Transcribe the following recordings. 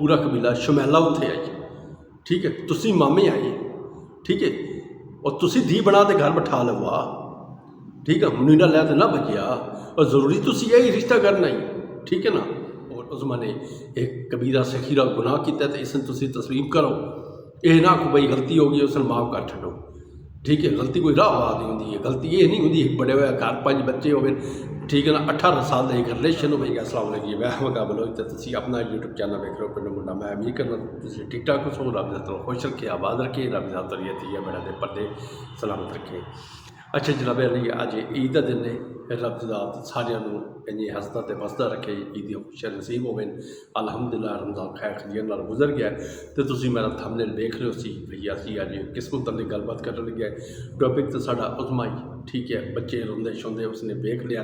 पूरा कबीला शमैला उत्थे आई, ठीक है, तुसी मामे आए, ठीक है, और तुसी धी बना के घर बिठा लवा, ठीक है, मुनीरा लै तो ना बचिया, और ज़रूरी तुसी यही रिश्ता करना ही, ठीक है ना। और उस माने एक कबीरा सखीरा गुनाह किया तो इसने तुसी तस्लीम करो, ये ना को भाई गलती हो गई उसने माफ़ कर छो, ठीक है। गलती कोई राह बात नहीं होती है, गलती ये नहीं होती बड़े हुए घर 5 बच्चे हो, ठीक है ना, 18 साल का एक रिलेशन हो। अस्सलाम वालेकुम, मैं मुकाबलो तो तुसी अपना यूट्यूब चैनल देख रहे हो पिंड मुंडा। मैं उम्मीद करना तुसी ठीक ठाक हो, रब दा खुश रखे, आबाद रखे, रब दा तरीयत है बड़ा दे पर्दे सलामत रखे। अच्छा जनाब अली, अज ईद का दिन है, रब दा सारियां नूं इंज हसदा ते बसदा रखे, ईद दी खुशियां नसीब होवे। अलहमदुलिल्लाह रमज़ान खैर खलीर नाल गुजर गया। तो तुसी मेरा थंबनेल देख रहे हो सी भई असीं अज किस मुतल्लिक गलबात करन लगे। टॉपिक तो साडा उज़मा ही, ठीक है, बच्चे रोंदे शोंदे उसने देख लिया।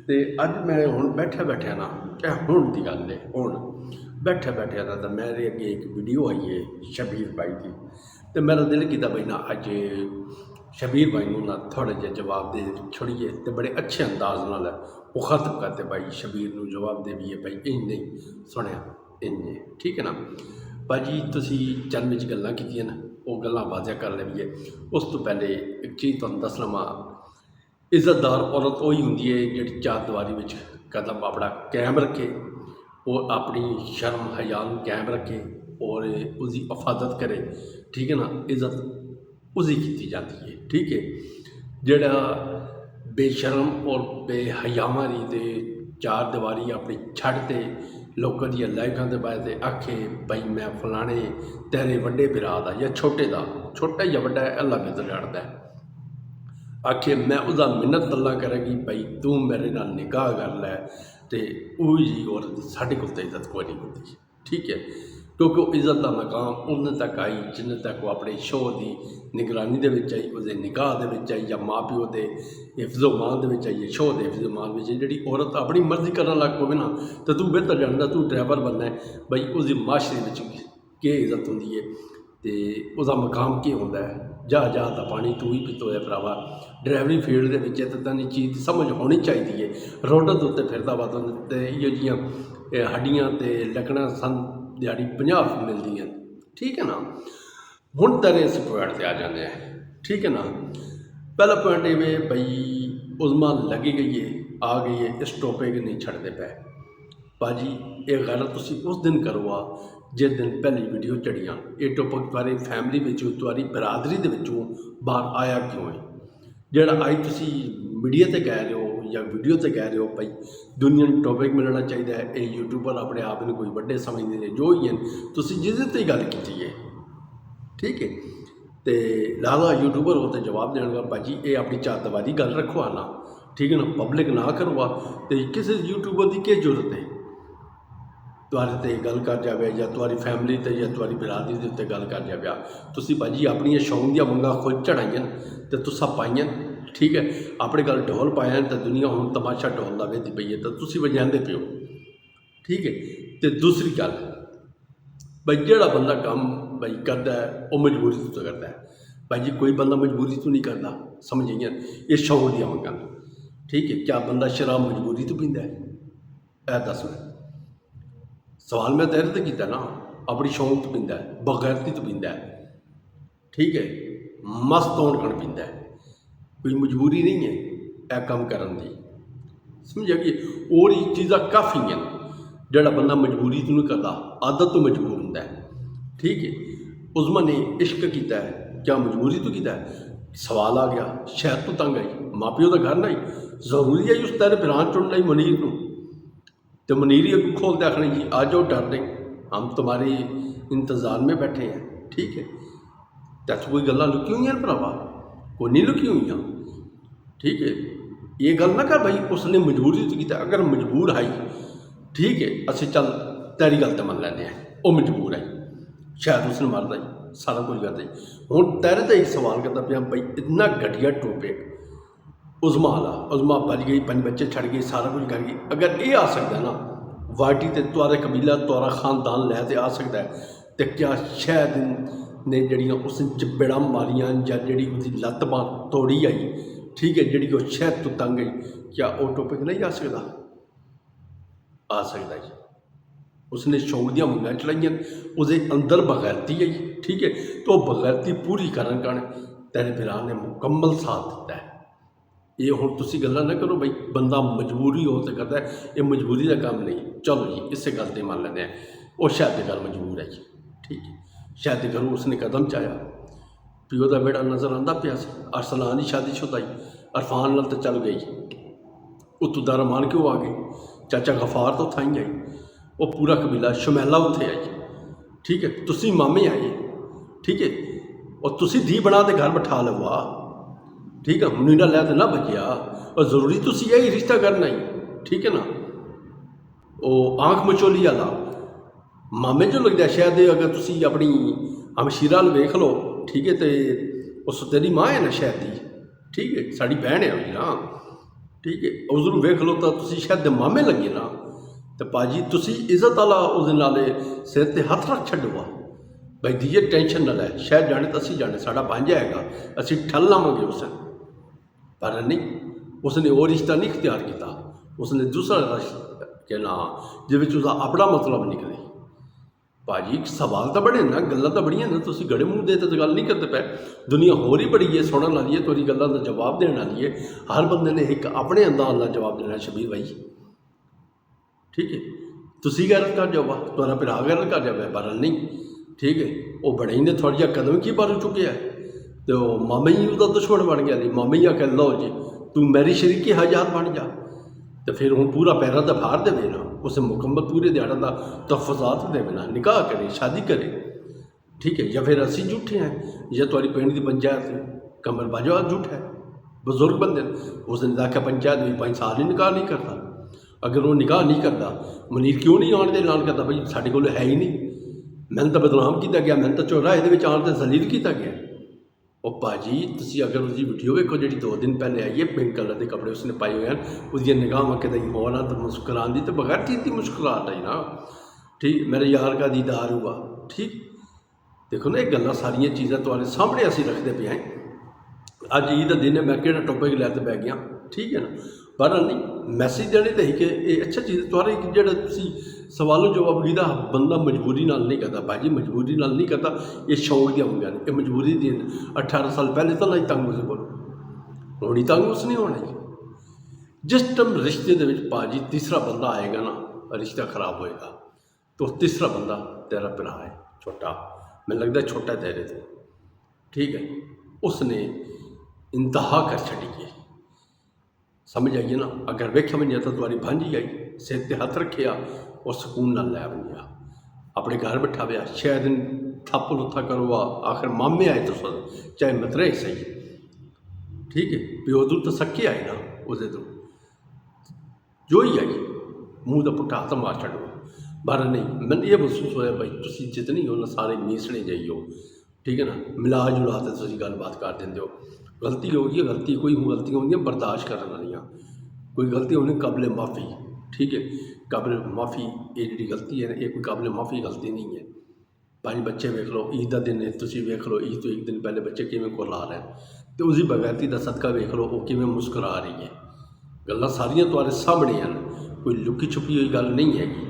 तो अज मैं हुण बैठा ना क्या हुण दी गल है, हुण बैठा ना तो मेरे अगे एक वीडियो आई है शबीर भाई की, तो मेरा दिल किया भाई ना अज शबीर भाई को ना थोड़े जे जवाब दे छोड़िए, तो बड़े अच्छे अंदाज नाल वो ख़त्म करते भाई शबीर को जवाब दे भी है भाई इंज नहीं सुनिया इंज, ठीक है ना। भाजी तुसी चंद विच गल्लां कीतियां ना, वो गल्लां वाज़ह कर लवीए। उस तो पहले एक चीज़ तुहानूं दस लवां, इज़्ज़तदार औरत वही होंदी है जिहड़ी चार दीवारी विच कदम अपना कायम रखे और अपनी शर्म हया कायम रखे और उसकी हिफाजत करे, ठीक है ना। इज़्ज़त उसकी की जाती है, ठीक है। जिहड़ा बेशरम और बेहयावां दी चार दीवारी अपनी छड्डते लोगों दी लाइफां दे बारे आखे भाई मैं फलाने तेरे वड्डे भरा दा या छोटे दा, छोटा या वड्डा अल्लाह बेहतर जानदा है, आखे मैं उसका मिन्नत तल्ला करेगी भाई तू मेरे नाल निकाह कर लै, तो वही जी औरत साढ़े को तो इज्जत कोई नहीं होती, ठीक है। क्योंकि वो इज्जत का मकाम उन्ने तक आई जिन्ने तक वो अपने शोह की निगरानी दे विच आई, उसके निकाह दे विच आई, या माँ प्यो के हिफ्ज़ो मान दे विच आई है, शोह के हिफ्ज़ो मान में जी औरत अपनी मर्जी करने लग पवे ना, तो तू बेहतर जानता, तू ड्राइवर बनना है भाई उसकी माशरे में के इज्जत होंदी है, तो उसका मकाम क्या होंदा है। जा तो पानी तू ही पीतो है भरावा, ड्राइवरी फील्ड के विच तो तेन चीज़ समझ होनी चाहिए है। रोड के उत्ते फिरदा वा तो इहो जिहियां हड्डियां तो लकड़ां सन दिहाड़ी 50 मिलती हैं, ठीक है ना। हुण तेरे इस पॉइंट पर आ जाते हैं, ठीक है ना। पहला पॉइंट ये बई उज़मा लगी गई है, आ गई है, इस टॉपिक नहीं छड्डदे पे भाजी। ये गल तुसी उस दिन करो आ जिस दिन पहली वीडियो चढ़ियाँ, ये टॉपिक तुम्हारी फैमिली विचों तुम्हारी बरादरी दे विचों बाहर आया क्यों है। जिहड़ा अज तुसी मीडिया ते कह रहे हो या वीडियो ते कह रहे हो भाई दुनिया को टॉपिक मिलना चाहिए है, ये यूट्यूबर अपने आप में कोई वड्डे समझते हैं जो ही हैं, तुसी जिस ते गल की है, ठीक है। तो लादा यूट्यूबर हो तो जवाब देने का भाजी ये अपनी चार दीवारी गल रखो आना, ठीक है ना, पब्लिक ना करवा। तो किसी यूट्यूबर की क्या जरूरत है तुहारे ते गल कर जाए या तुम्हारी फैमिली ते या तुम्हारी बिरादरी के उत्ते गल कर जाए। तुसी भाजी अपनी शौक दियां मंगां खुद चढ़ाइयां तो तुसा पाइयां, ठीक है। अपने गल ढोल पाया तो दुनिया हुण तमाशा ढोल दा वेखदी पई है तो तुसी वजांदे पिओ, ठीक है। तो दूसरी गल भाई जिहड़ा बंदा काम भाई करता है वह मजबूरी तो करता है भाई जी, कोई बंदा मजबूरी तो नहीं करता, समझ आइए ये शौक दियां मंगां, ठीक है। क्या बंदा शराब मजबूरी तो पींदा है, ऐ दस मैं सवाल मैं तेरे तो किया ना, अपनी शौक तो पींदा है, बगैरती तो पींदा है, ठीक है, मस्त होने कण पींदा है, कोई मजबूरी नहीं है यह काम करन दी, समझ आ गई। और ये चीज़ां काफ़ी हैं जिहड़ा बंदा मजबूरी तो नहीं करता, आदत तो मजबूर होंदा है, ठीक है। उज़मा ने इश्क किया है, क्या मजबूरी तो किया है। सवाल आ गया शायद तो तंग आई, माँ प्यो का घर ना आई, जरूरी है उस तेरे बिरान चुन लाई मनीर को, तो मनीर ही अगू खोलते आखने जी आ जाओ डर नहीं, हम तुम्हारी इंतज़ार में बैठे हैं, ठीक है। तो कोई गल्लां लुकी हुई हैं भरावा, कोई नहीं लुकी हुई, ठीक है। ये गल ना कर भाई उसने मजबूरी तो की, अगर मजबूर आई ठीक है असं चल तेरी गल तो मन लैने वो मजबूर आई, शायद उसने मरदा ही सारा कुछ करता ही। हुण तेरे तो एक सवाल करता पाया भाई इतना घटिया टॉपिक उज़मा वाला, उज़मा बच गई, 5 बच्चे छड़ गई, सारा कुछ कर गई, अगर ये आ सकता है ना वाटी तो तुआरा कबीला तुआरा खानदान लैके आ सकता है, तो क्या शायद ने जड़ियाँ उस चपेड़ा मारियां या जी उसकी लत्त बांह तोड़ी आई, ठीक है, जी वो शायद तो तंग आई, क्या वो टॉपिक नहीं आ सकता? आ सकता जी, उसने शौक ਦੀਆਂ ਮੰਗਾਂ ਚਲਾਈਆਂ ਉਹਦੇ ਅੰਦਰ ਬਗੈਰਤੀ ਆਈ ਠੀਕ ਹੈ ਤੇ ਉਹ ਬਗੈਰਤੀ ਪੂਰੀ ਕਰਨ ਕਾਰਨ ਤੇਰੇ ਭਰਾ ਨੇ ਮੁਕੰਮਲ ਸਾਥ ਦਿੱਤਾ ਹੈ। ਇਹ ਹੁਣ ਤੁਸੀਂ ਗੱਲਾਂ ਨਾ ਕਰੋ ਬਈ ਬੰਦਾ ਮਜਬੂਰੀ ਹੋ ਤੇ ਕਰਦਾ ਇਹ ਮਜਬੂਰੀ ਦਾ ਕੰਮ ਨਹੀਂ। ਚਲੋ ਜੀ ਇਸੇ ਗੱਲ ਤੇ ਮੰਨ ਲੈਂਦੇ ਹਾਂ ਉਹ ਸ਼ਾਇਦ ਦੀ ਗੱਲ ਮਜਬੂਰ ਹੈ ਜੀ ਠੀਕ ਹੈ ਸ਼ਾਇਦ ਦੇ ਘਰੋਂ ਉਸਨੇ ਕਦਮ ਚਾਹਿਆ ਵੀ ਉਹਦਾ ਬੇੜਾ ਨਜ਼ਰ ਆਉਂਦਾ ਪਿਆ ਸੀ ਅਰਸਲਾਨ ਦੀ ਸ਼ਾਦੀशुदा अरफान ਨਾਲ ਤਾਂ ਚੱਲ ਗਈ ਉਤੋਂ ਦਾ ਰਮਾਨ ਕਿਉਂ ਆ ਗਏ ਚਾਚਾ ਗਫਾਰ ਤੋਂ ਥਾਈ ਆਈ ਉਹ ਪੂਰਾ ਕਬੀਲਾ ਸ਼ਮੈਲਾ ਉੱਥੇ ਆਈ ਠੀਕ ਹੈ ਤੁਸੀਂ ਮਾਮੇ ਆਏ ਠੀਕ ਹੈ और तुसी धी बना के घर बैठा लवा ठीक है मुनीरा लै तो ना बचिया और जरूरी तुसी यही रिश्ता करना ही ठीक है ना वो आँख मचोली वाला मामे जो लगता शायद अगर तुसी अपनी हमशीरा वेख लो ठीक है तो उस तेरी माँ है ना शायद दी ठीक है साड़ी भैन है भी ना ठीक है उसनों वेख लो तो तुसी शायद मामे लगे ना तो भाजी तुसी इज्जत वाला उस सिर ते हथ रख छड्डो भाई धीए टेंशन ना लै शायद जाने तो असी जाने साड़ा भांजा हैगा असी ठल लावांगे उस पर नहीं उसने वो रिश्ता नहीं इख्तियार किया उसने दूसरा रिश्ता के ना जिसका अपना मतलब निकले भाजी सवाल तो बड़े ना गल्लां तो बड़ियां ना तुसी गड़े मूँह दे तो गल नहीं करते पे दुनिया होर ही बड़ी है सुनने वाली है तुहाडी गल्लां दा जवाब देने वाली है हर बंदे ने एक अपने अंदाज नाल जवाब देना शबीर भाई ठीक है तुसी गैरत कर जाओ तुहाडा भरा गैरत कर जाए पर नहीं ठीक है वो बड़े ही ने थोड़ा जहा कदम की बारू चुके है तो मामे ही उसका दुश्मन बन गया जी मामे ही आखे लो जी तू मेरी शरीकी हजात बन जा तो फिर हूँ पूरा पैरा तो बाहर देवे ना उसे मुकम्मल पूरे दिहाड़ा का तहफात देवे ना निकाह करे शादी करे ठीक है या फिर असी झूठे हैं या तुम्हारी पिंड की पंचायत कमर बाजवा झूठ है बुजुर्ग बंदे उसने आख्या पंचायत भी 5 साल ही निकाह नहीं करता अगर वो निकाह नहीं करता मुनीर क्यों नहीं आने का ऐलान करता भाई साढ़े को है ही नहीं मैंने तो बदनाम किया गया मैंने तो चौराहे के आने से जलील किया गया और भाजी तुसी अगर उसकी वीडियो वेखो जी 2 दिन पहले आई है पिंक कलर के कपड़े उसने पाए हुए हैं उसकी निगाह कितनी होना तो मुस्कुरान दी तो बगैर चीज की मुस्कुराहट आई ना ठीक मेरे यार का दीदार हुआ ठीक देखो ना ये गल्लां सारिया चीज़ां तुम्हारे सामने असी रखते पे हैं अज ईद का दिन है मैं किहड़ा टॉपिक लैते पै गया ठीक है ना पर नहीं मैसेज देने तो ही कि ये अच्छा चीज़ तुम्हारे जो सवालों जवाब कीदा बंदा मजबूरी नाल नहीं करता भाजी मजबूरी नाल नहीं करता ये शौक दियां मंगां ने ये मजबूरी दी 18 साल पहले तो नहीं तंग उस बोलो होनी तंग उस नहीं होना जिस टाइम रिश्ते दे विच भाजी तीसरा बंदा आएगा ना रिश्ता खराब होएगा तो तीसरा बंदा तेरा भरा है छोटा मैंने लगता है छोटा तेरे तो ठीक है उसने इंतहा कर छड़ी है समझ आइए ना अगर वेख्या बन जाता तुम्हारी भांजी आई सिर ते हथ रखिया और सुकून नाल लै बन गया अपने घर बैठा हुआ शायद थप लुत्था करवा आखिर मामे आए तो चाहे मतरे सही ठीक है प्यो दूर तो सके आए ना उसदे तो जो ही आई मूँह का पुट्ठा हथ मार छड़ो बार नहीं मैंने ये महसूस होया भाई तुसी जितनी हो ना सारे मीसने जाइयो ठीक है ना मिला जुला के तुसी गलबात कर देंगे हो गलती हो गई गलती कोई गलती होंगी बर्दाश्त करने वाली कोई गलती होनी काबिल माफ़ी ठीक है काबिल माफ़ी ये जी गलती है ये कोई काबिल माफ़ी गलती नहीं है 5 बच्चे वेख लो ईद का दिन है तुसी वेख लो ईद तो एक दिन पहले बच्चे किमें कोला रहे हैं तो उसकी बगैरती का सदका वेख लो वो किमें मुस्कुरा रही है गल्लां सारियां तुम्हारे सामने हैं कोई लुकी छुपी हुई गल नहीं हैगी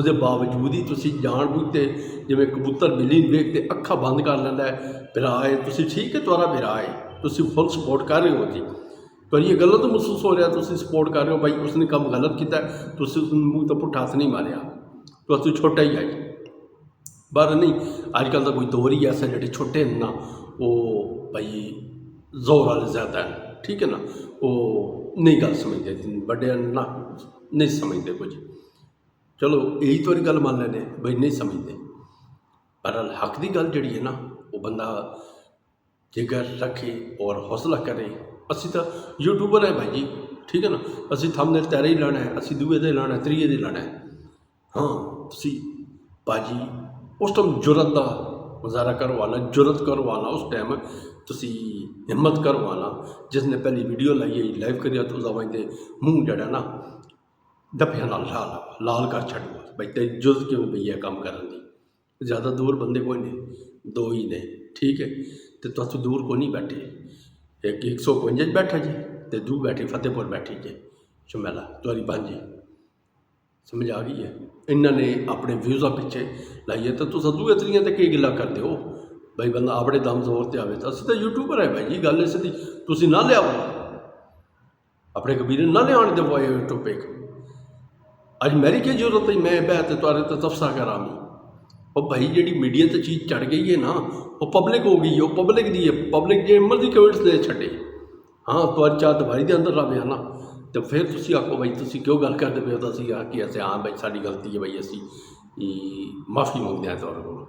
उसके बावजूद ही तुसी जान बूझते जिवें कबूतर बिल्ली वेखते अखा बंद कर लैंदा है भरा है तुसी ठीक है तुम्हारा भरा है तुसी फुल सपोर्ट कर रहे हो जी पर ये गलत तो महसूस हो रहा तुसी सपोर्ट कर रहे हो भाई उसने काम गलत किया तुसी उसने मूँह तो पुट्ठा हथ नहीं मारिया तो तू छोटा ही आई पर नहीं अजकल का कोई दौर ही ऐसा जो छोटे हैं ना वो भाई जोर वाले ज़्यादा हैं ठीक है ना वो नहीं गल समझते बड़े ना नहीं समझते कुछ चलो यही तो गल मान लेने भाई नहीं समझते पर हक की गल जी है ना वो बंदा जिगर रखे और हौसला करे असी तो यूट्यूबर है भाई जी ठीक है ना असी थंबनेल तेरा ही लाना है असी दूए दे लाना है त्रीए दे लाना है हाँ तुसी भाजी उस टाइम जुरत का मुजाहरा करवाना जुरत करवाना उस टाइम तुसी हिम्मत करवाना जिसने पहली वीडियो लाई है लाइव करिया तो उसका वहीं मूँह जड़ा ना डफिया नाल लाल कर छड़ो भाई तेरी जुरत क्यों पई है काम करने की ज़्यादा दूर बंदे कोई नहीं 2 ही ने ठीक है तो तुस दूर को नहीं बैठे एक 152 बैठा जी तो 2 बैठी फतेहपुर बैठी जी शमैला तुहारी भांजी ਸਮਝ ਆ ਗਈ ਹੈ। ਇਹਨਾਂ ਨੇ ਆਪਣੇ ਵਿਊਜ਼ਾਂ ਪਿੱਛੇ ਲਾਈਏ ਤਾਂ ਤੁਸੀਂ ਦੂਏ ਤਰੀਆਂ ਤੇ ਕੀ ਗੱਲਾਂ ਕਰਦੇ ਹੋ ਬਈ ਬੰਦਾ ਆਪਣੇ ਦਮ ਜ਼ੋਰ ਤੇ ਆਵੇ ਤਾਂ ਅਸੀਂ ਤਾਂ ਯੂਟਿਊਬਰ ਹੈ ਭਾਈ ਜੀ, ਗੱਲ ਇਸ ਦੀ ਤੁਸੀਂ ਨਾ ਲਿਆਓ ਆਪਣੇ ਕਬੀਲੇ ਨਾ ਲਿਆਉਣ ਦੇਵੋ ਇਹ ਟੋਪਿਕ। ਅੱਜ ਮੇਰੀ ਕੀ ਜ਼ਰੂਰਤ ਹੈ ਮੈਂ ਬਹਿ ਤੇ ਤੁਹਾਡੇ ਤੇ ਤਫਸਾ ਕਰਾਂ ਉਹ ਭਾਈ ਜਿਹੜੀ ਮੀਡੀਆ ਤੇ ਚੀਜ਼ ਚੜ ਗਈ ਹੈ ਨਾ ਉਹ ਪਬਲਿਕ ਹੋ ਗਈ, ਉਹ ਪਬਲਿਕ ਦੀ ਹੈ। ਪਬਲਿਕ ਜੇ ਮਰਜ਼ੀ ਕਮੈਂਟਸ ਦੇ ਛੱਡੇ ਹਾਂ ਤੁਹਾਡੀ ਚਾਹ ਦਿਵਾਰੀ ਦੇ ਅੰਦਰ ਰਵੇ ਨਾ ਤੇ ਫਿਰ ਤੁਸੀਂ ਆਖੋ ਬਈ ਤੁਸੀਂ ਕਿਉਂ ਗੱਲ ਕਰਦੇ ਪਏ ਹੋ ਤਾਂ ਅਸੀਂ ਆ ਕਿ ਅਸੀਂ ਹਾਂ ਬਈ ਸਾਡੀ ਗਲਤੀ ਹੈ ਬਈ ਅਸੀਂ ਮਾਫੀ ਮੰਗਦੇ ਹਾਂ ਤੁਹਾਡੇ ਕੋਲ।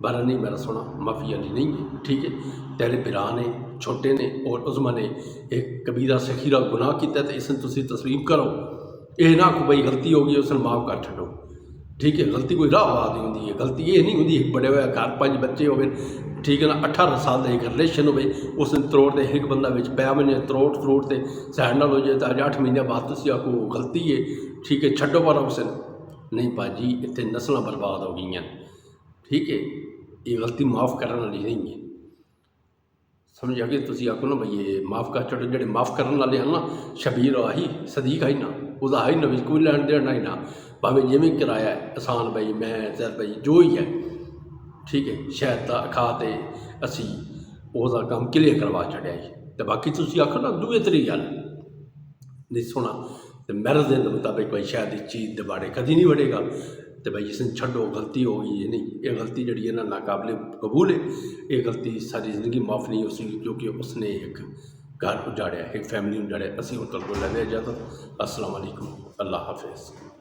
ਬਾਰਾ ਨਹੀਂ ਮੇਰਾ ਸੋਹਣਾ ਮਾਫੀ ਵਾਲੀ ਨਹੀਂ ਹੈ, ਠੀਕ ਹੈ। ਤੇਰੇ ਭਰਾ ਨੇ ਛੋਟੇ ਨੇ ਔਰ ਉਜ਼ਮਾ ਨੇ ਇੱਕ ਕਬੀਰਾ ਸਖੀਰਾ ਗੁਨਾਹ ਕੀਤਾ ਤੇ ਇਸ ਨੂੰ ਤੁਸੀਂ ਤਸਲੀਮ ਕਰੋ। ਇਹ ਨਾ ਕੋ ਬਈ ਗਲਤੀ ਹੋ ਗਈ ਉਸ ਨੂੰ ਮਾਫ ਕਰ ਛੱਡੋ, ਠੀਕ ਹੈ। ਗਲਤੀ ਕੋਈ ਰਾਹ ਬਾਤ ਨਹੀਂ ਹੁੰਦੀ ਹੈ, ਗਲਤੀ ਇਹ ਨਹੀਂ ਹੁੰਦੀ ਬੜੇ ਹੋਇਆ ਘਰ 5 ਬੱਚੇ ਹੋਵੇ, ਠੀਕ ਹੈ ਨਾ, 18 ਸਾਲ ਦਾ ਇੱਕ ਰਿਲੇਸ਼ਨ ਹੋਵੇ ਉਸ ਨੂੰ ਤਰੋੜ ਦੇ ਇੱਕ ਬੰਦਾ ਵਿੱਚ ਪਿਆ ਮੈਨੇ ਤਰੋੜ ਤੇ ਸਾਈਡ ਨਾਲ ਹੋ ਜਾਏ ਤਾਂ 8 ਮਹੀਨੇ ਬਾਅਦ ਤੁਸੀਂ ਆਖੋ ਗਲਤੀ ਹੈ, ਠੀਕ ਹੈ, ਛੱਡੋ ਪਰ ਉਸ ਨਹੀਂ ਭਾਜੀ ਇੱਥੇ ਨਸਲਾਂ ਬਰਬਾਦ ਹੋ ਗਈਆਂ, ਠੀਕ ਹੈ। ਇਹ ਗਲਤੀ ਮਾਫ ਕਰਨ ਵਾਲੀ ਨਹੀਂ ਹੈ, ਸਮਝ ਆ ਗਈ। ਤੁਸੀਂ ਆਖੋ ਨਾ ਬਈ ਇਹ ਮਾਫ ਕਰ ਛੱਡੋ, ਜਿਹੜੇ ਮਾਫ ਕਰਨ ਵਾਲੇ ਹਨ ਨਾ ਸ਼ਬੀਰ ਆਹੀ ਸਦੀਕ ਆਈ ਨਾ ਉਹਦਾ ਆਈ ਨਾ ਵੀ ਕੋਈ ਲੈਣ ਦੇਣ ਆਈ ਨਾ ਭਾਵੇਂ ਜਿਵੇਂ ਕਿਰਾਇਆ ਆਸਾਨ ਬਈ ਮੈਂ ਸਰ ਬਈ ਜੋ ਹੀ ਹੈ, ਠੀਕ ਹੈ। ਸ਼ਾਇਦ ਤਾਂ ਖਾ ਤੇ ਅਸੀਂ ਉਹਦਾ ਕੰਮ ਕਲੀਅਰ ਕਰਵਾ ਛੱਡਿਆ ਜੀ ਅਤੇ ਬਾਕੀ ਤੁਸੀਂ ਆਖੋ ਨਾ ਦੂਏ ਤਰੀ ਗੱਲ ਨਹੀਂ ਸੁਣਾ ਅਤੇ ਮੇਰੇ ਦੇ ਮੁਤਾਬਿਕ ਬਈ ਸ਼ਾਇਦ ਇਸ ਚੀਜ਼ ਦੇ ਬਾਰੇ ਕਦੀ ਨਹੀਂ ਵੜੇਗਾ ਅਤੇ ਬਈ ਇਸ ਨੂੰ ਛੱਡੋ ਗਲਤੀ ਹੋ ਗਈ ਹੈ। ਨਹੀਂ ਇਹ ਗਲਤੀ ਜਿਹੜੀ ਹੈ ਨਾ ਨਾਕਾਬਲੇ ਕਬੂਲ ਹੈ, ਇਹ ਗਲਤੀ ਸਾਰੀ ਜ਼ਿੰਦਗੀ ਮਾਫ ਨਹੀਂ ਹੋ ਸਕਦੀ ਕਿਉਂਕਿ ਉਸਨੇ ਇੱਕ ਘਰ ਉਜਾੜਿਆ, ਇੱਕ ਫੈਮਿਲੀ ਉਜਾੜਿਆ। ਅਸੀਂ ਉਹ ਕੋਲ ਲੈਂਦੇ ਇਜਾਜ਼ਤ। अस्सलाम वालेकुम, अल्लाह हाफिज़।